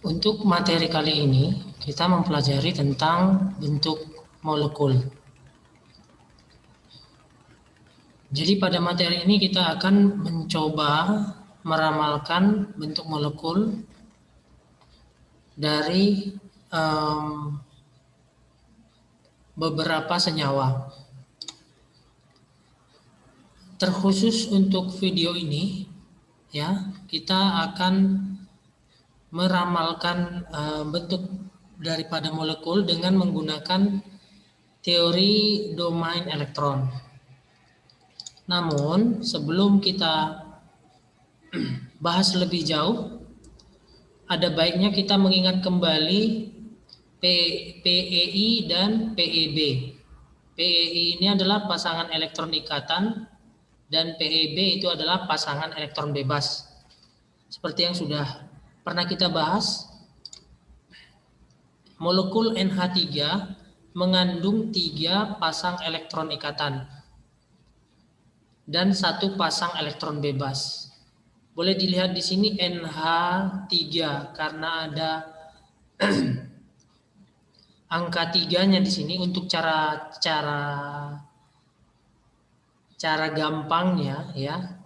Untuk materi kali ini, kita mempelajari tentang bentuk molekul. Jadi pada materi ini kita akan mencoba meramalkan bentuk molekul dari beberapa senyawa. Terkhusus untuk video ini, ya, kita akan meramalkan bentuk daripada molekul dengan menggunakan teori domain elektron. Namun sebelum kita bahas lebih jauh, ada baiknya kita mengingat kembali PEI dan PEB. PEI ini adalah pasangan elektron ikatan dan PEB itu adalah pasangan elektron bebas. Seperti yang sudah pernah kita bahas, molekul NH3 mengandung 3 pasang elektron ikatan dan 1 pasang elektron bebas. Boleh dilihat di sini NH3 karena ada angka 3-nya di sini. Untuk cara gampangnya, ya.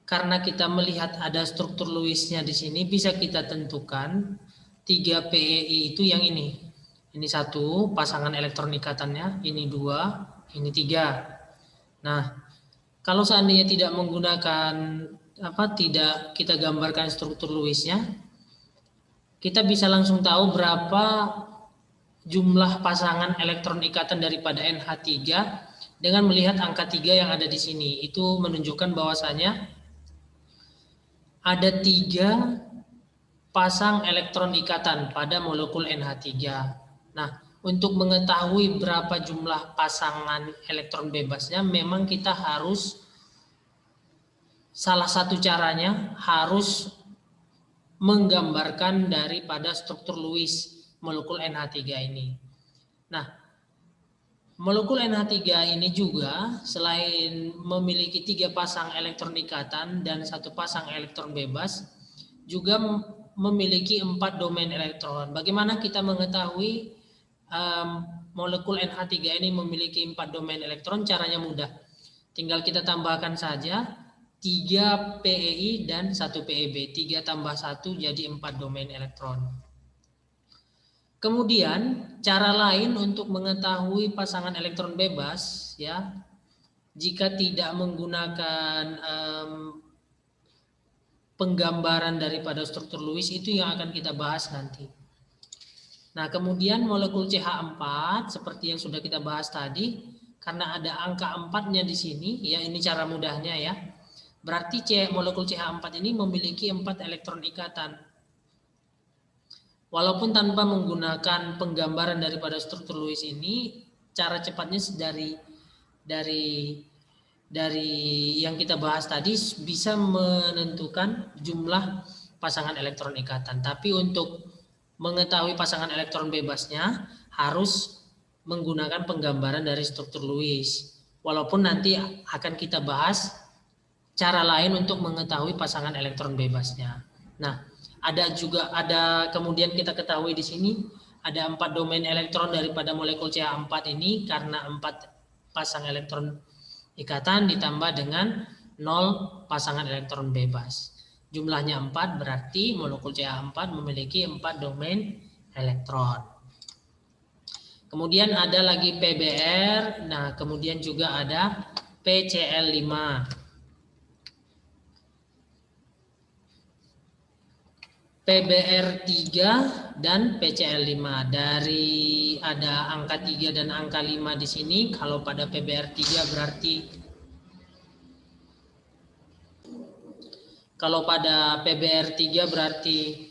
Karena kita melihat ada struktur Lewisnya di sini, bisa kita tentukan 3 PEI itu yang ini. Ini 1 pasangan elektron ikatannya, ini 2, ini 3. Nah, kalau seandainya tidak menggunakan tidak kita gambarkan struktur Lewisnya, kita bisa langsung tahu berapa jumlah pasangan elektron ikatan daripada NH3 dengan melihat angka 3 yang ada di sini. Itu menunjukkan bahwasanya ada 3 pasang elektron ikatan pada molekul NH3. Nah, untuk mengetahui berapa jumlah pasangan elektron bebasnya, memang kita harus, salah satu caranya harus menggambarkan daripada struktur Lewis molekul NH3 ini. Nah, molekul NH3 ini juga selain memiliki 3 pasang elektron ikatan dan 1 pasang elektron bebas, juga memiliki 4 domain elektron. Bagaimana kita mengetahui molekul NH3 ini memiliki 4 domain elektron? Caranya mudah. Tinggal kita tambahkan saja 3 PEI dan 1 PEB. 3 tambah 1 jadi 4 domain elektron. Kemudian cara lain untuk mengetahui pasangan elektron bebas, ya, jika tidak menggunakan penggambaran daripada struktur Lewis, itu yang akan kita bahas nanti. Nah, kemudian molekul CH4 seperti yang sudah kita bahas tadi, karena ada angka 4-nya di sini, ya, ini cara mudahnya, ya. Berarti molekul CH4 ini memiliki 4 elektron ikatan. Walaupun tanpa menggunakan penggambaran daripada struktur Lewis ini, cara cepatnya dari yang kita bahas tadi bisa menentukan jumlah pasangan elektron ikatan. Tapi untuk mengetahui pasangan elektron bebasnya harus menggunakan penggambaran dari struktur Lewis. Walaupun nanti akan kita bahas cara lain untuk mengetahui pasangan elektron bebasnya. Nah, ada kemudian kita ketahui di sini ada 4 domain elektron daripada molekul CH4 ini karena 4 pasang elektron ikatan ditambah dengan 0 pasangan elektron bebas. Jumlahnya 4, berarti molekul CH4 memiliki 4 domain elektron. Kemudian ada lagi PBr, nah kemudian juga ada PCl5. PBr3 dan PCl5. Dari ada angka 3 dan angka 5 di sini. Kalau pada PBr3 berarti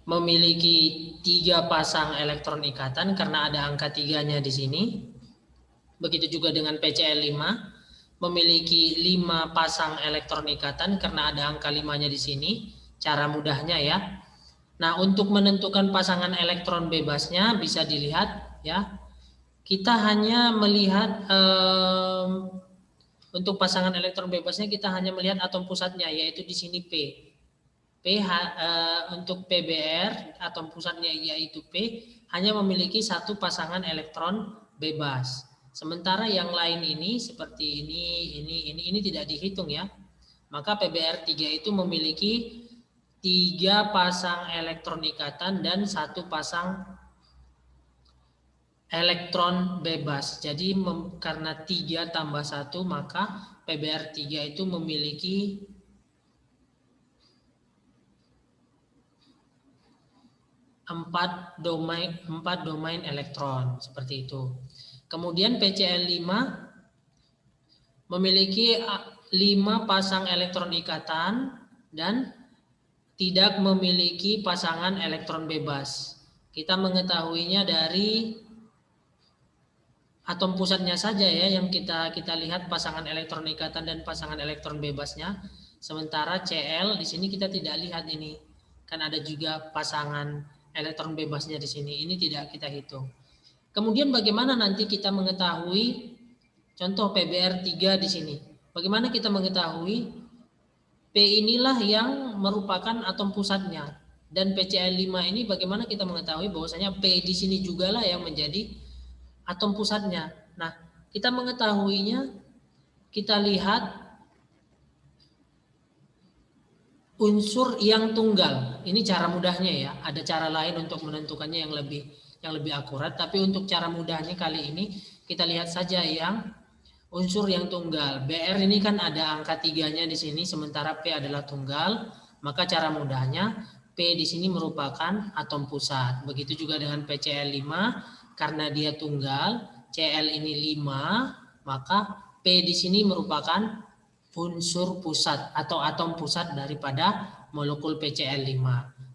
memiliki 3 pasang elektron ikatan karena ada angka 3-nya di sini. Begitu juga dengan PCl5 memiliki 5 pasang elektron ikatan karena ada angka 5-nya di sini. Cara mudahnya, ya. Nah, untuk menentukan pasangan elektron bebasnya bisa dilihat, ya. Kita hanya melihat Untuk pasangan elektron bebasnya kita hanya melihat atom pusatnya, yaitu di sini P. Untuk PBr atom pusatnya yaitu P hanya memiliki satu pasangan elektron bebas. Sementara yang lain ini seperti ini tidak dihitung ya. Maka PBr3 itu memiliki 3 pasang elektron ikatan dan 1 pasang elektron bebas. Jadi karena 3 tambah 1 maka PBr3 itu memiliki 4 domain elektron seperti itu. Kemudian PCl5 memiliki 5 pasang elektron ikatan dan tidak memiliki pasangan elektron bebas. Kita mengetahuinya dari atom pusatnya saja ya, yang kita lihat pasangan elektron ikatan dan pasangan elektron bebasnya. Sementara Cl di sini kita tidak lihat ini. Kan ada juga pasangan elektron bebasnya di sini. Ini tidak kita hitung. Kemudian bagaimana nanti kita mengetahui contoh PBr3 di sini? Bagaimana kita mengetahui P inilah yang merupakan atom pusatnya, dan PCl5 ini bagaimana kita mengetahui bahwasanya P di sini juga lah yang menjadi atom pusatnya. Nah, kita mengetahuinya, kita lihat unsur yang tunggal. Ini cara mudahnya ya. Ada cara lain untuk menentukannya yang lebih akurat, tapi untuk cara mudahnya kali ini kita lihat saja yang unsur yang tunggal. Br ini kan ada angka 3-nya di sini, sementara P adalah tunggal, maka cara mudahnya P di sini merupakan atom pusat. Begitu juga dengan PCl5, karena dia tunggal, Cl ini 5, maka P di sini merupakan unsur pusat atau atom pusat daripada molekul PCl5.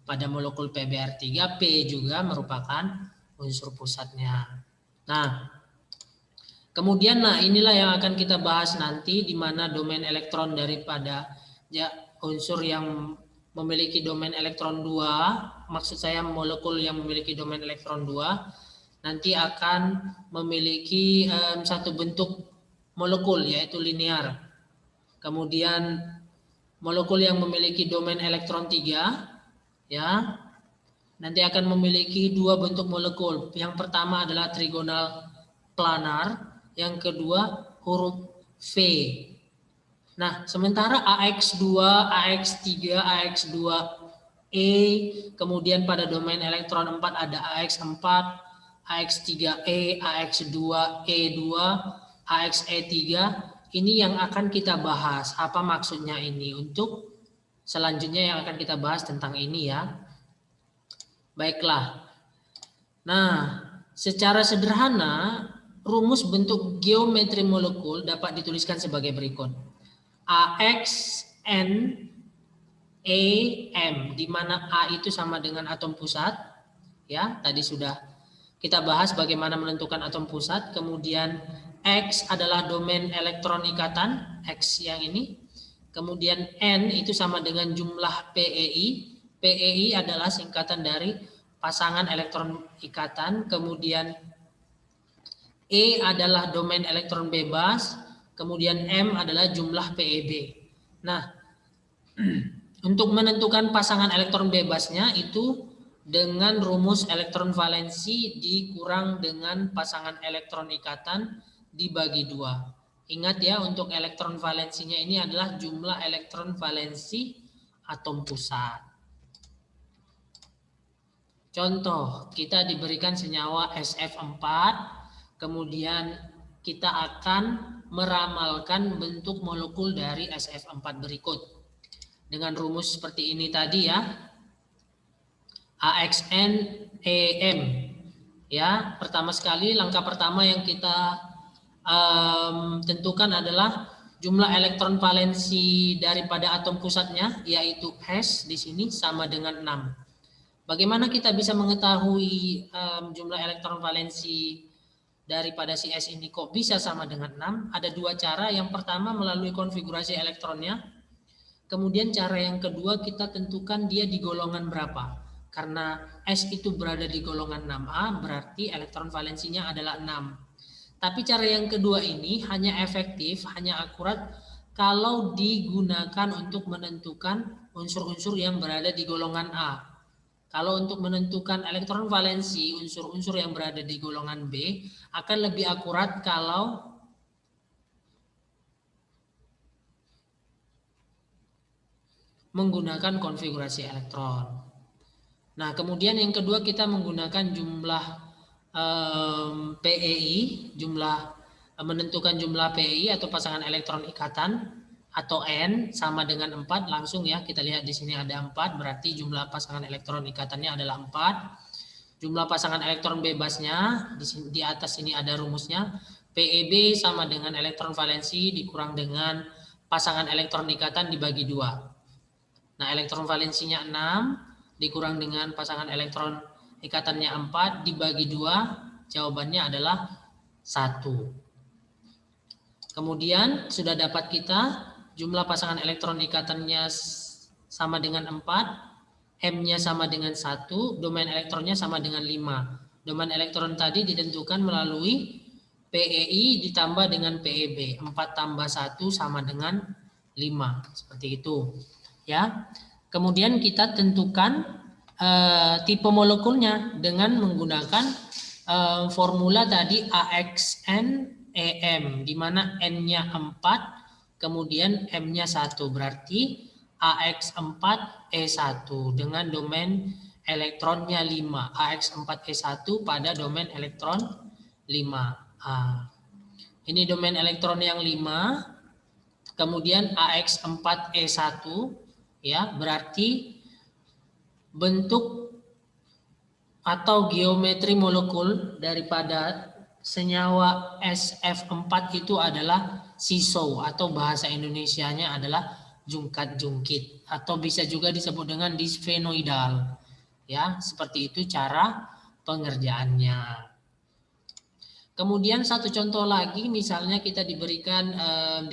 Pada molekul PBr3, P juga merupakan unsur pusatnya. Nah, kemudian inilah yang akan kita bahas nanti, di mana domain elektron daripada unsur yang memiliki domain elektron 2, maksud saya molekul yang memiliki domain elektron 2 nanti akan memiliki satu bentuk molekul yaitu linear. Kemudian molekul yang memiliki domain elektron 3 ya nanti akan memiliki 2 bentuk molekul. Yang pertama adalah trigonal planar, yang kedua huruf V. Nah, sementara AX2, AX3, AX2E, kemudian pada domain elektron 4 ada AX4, AX3E, AX2E2, AXE3. Ini yang akan kita bahas. Apa maksudnya ini? Untuk selanjutnya yang akan kita bahas tentang ini ya. Baiklah. Nah, secara sederhana rumus bentuk geometri molekul dapat dituliskan sebagai berikut. AXN EM, di mana A itu sama dengan atom pusat. Ya, tadi sudah kita bahas bagaimana menentukan atom pusat. Kemudian X adalah domain elektron ikatan, X yang ini. Kemudian N itu sama dengan jumlah PEI. PEI adalah singkatan dari pasangan elektron ikatan. Kemudian E adalah domain elektron bebas. Kemudian M adalah jumlah PEB. Nah, untuk menentukan pasangan elektron bebasnya itu dengan rumus elektron valensi dikurang dengan pasangan elektron ikatan dibagi 2. Ingat ya, untuk elektron valensinya ini adalah jumlah elektron valensi atom pusat. Contoh, kita diberikan senyawa SF4, kemudian kita akan meramalkan bentuk molekul dari SF4 berikut. Dengan rumus seperti ini tadi ya. AXNEM. Ya, pertama sekali langkah pertama yang kita tentukan adalah jumlah elektron valensi daripada atom pusatnya, yaitu S di sini sama dengan 6. Bagaimana kita bisa mengetahui jumlah elektron valensi daripada si S ini kok bisa sama dengan 6? Ada 2 cara. Yang pertama melalui konfigurasi elektronnya. Kemudian cara yang kedua kita tentukan dia di golongan berapa. Karena S itu berada di golongan 6A, berarti elektron valensinya adalah 6. Tapi cara yang kedua ini hanya efektif, hanya akurat kalau digunakan untuk menentukan unsur-unsur yang berada di golongan A. Kalau untuk menentukan elektron valensi unsur-unsur yang berada di golongan B akan lebih akurat kalau menggunakan konfigurasi elektron. Nah, kemudian yang kedua kita menggunakan jumlah PEI, menentukan jumlah PEI atau pasangan elektron ikatan atau N sama dengan 4 langsung ya. Kita lihat di sini ada 4, berarti jumlah pasangan elektron ikatannya adalah 4. Jumlah pasangan elektron bebasnya di atas ini ada rumusnya. PEB sama dengan elektron valensi dikurang dengan pasangan elektron ikatan dibagi 2. Nah, elektron valensinya 6 dikurang dengan pasangan elektron ikatannya 4 dibagi 2, jawabannya adalah 1. Kemudian sudah dapat kita jumlah pasangan elektron ikatannya sama dengan 4, M-nya sama dengan 1, domain elektronnya sama dengan 5. Domain elektron tadi ditentukan melalui PEI ditambah dengan PEB. 4 tambah 1 sama dengan 5. Seperti itu. Ya. Kemudian kita tentukan tipe molekulnya dengan menggunakan formula tadi AXN-EM, di mana N-nya 4, kemudian M-nya 1, berarti AX4E1 dengan domain elektronnya 5. AX4E1 pada domain elektron 5. Ini domain elektron yang 5, kemudian AX4E1 ya, berarti bentuk atau geometri molekul daripada senyawa SF4 itu adalah sisau atau bahasa Indonesianya adalah jungkat-jungkit atau bisa juga disebut dengan disfenoidal. Ya, seperti itu cara pengerjaannya. Kemudian satu contoh lagi, misalnya kita diberikan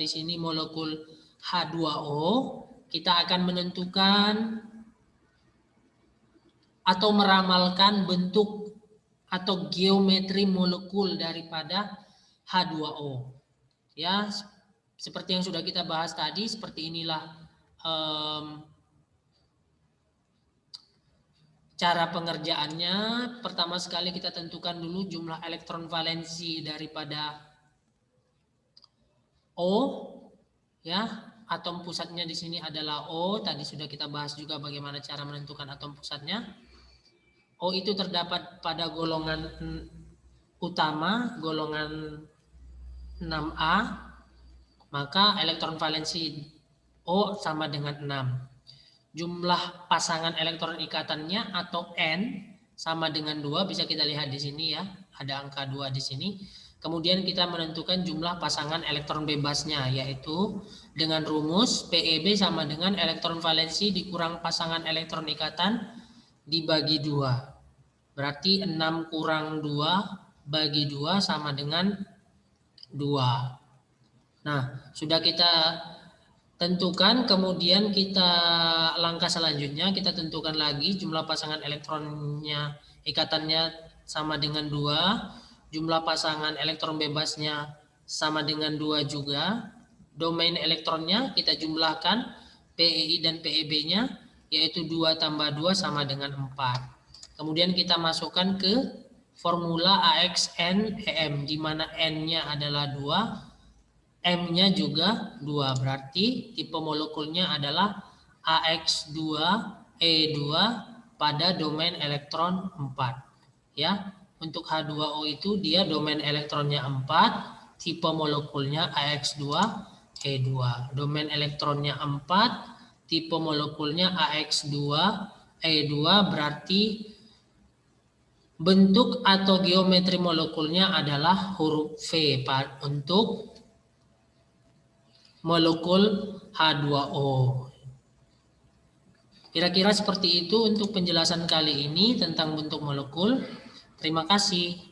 di sini molekul H2O. Kita akan menentukan atau meramalkan bentuk atau geometri molekul daripada H2O. Ya, seperti yang sudah kita bahas tadi, seperti inilah cara pengerjaannya. Pertama sekali kita tentukan dulu jumlah elektron valensi daripada O, ya. Atom pusatnya di sini adalah O. Tadi sudah kita bahas juga bagaimana cara menentukan atom pusatnya. O itu terdapat pada golongan utama, golongan 6A. Maka elektron valensi O sama dengan 6. Jumlah pasangan elektron ikatannya atau N sama dengan 2. Bisa kita lihat di sini ya. Ada angka 2 di sini. Kemudian kita menentukan jumlah pasangan elektron bebasnya, yaitu dengan rumus PEB sama dengan elektron valensi dikurang pasangan elektron ikatan dibagi 2. Berarti 6 kurang 2 bagi 2 sama dengan 2. Nah, sudah kita tentukan, kemudian kita langkah selanjutnya kita tentukan lagi jumlah pasangan elektronnya ikatannya sama dengan 2. Jumlah pasangan elektron bebasnya sama dengan 2 juga. Domain elektronnya kita jumlahkan PEI dan PEB-nya, yaitu 2 tambah 2 sama dengan 4. Kemudian kita masukkan ke formula AXN-EM, di mana N-nya adalah 2, M-nya juga 2. Berarti tipe molekulnya adalah AX2E2 pada domain elektron 4. Ya. Untuk H2O itu dia domain elektronnya 4, tipe molekulnya AX2E2. Domain elektronnya 4, tipe molekulnya AX2E2, berarti bentuk atau geometri molekulnya adalah huruf V untuk molekul H2O. Kira-kira seperti itu untuk penjelasan kali ini tentang bentuk molekul. Terima kasih.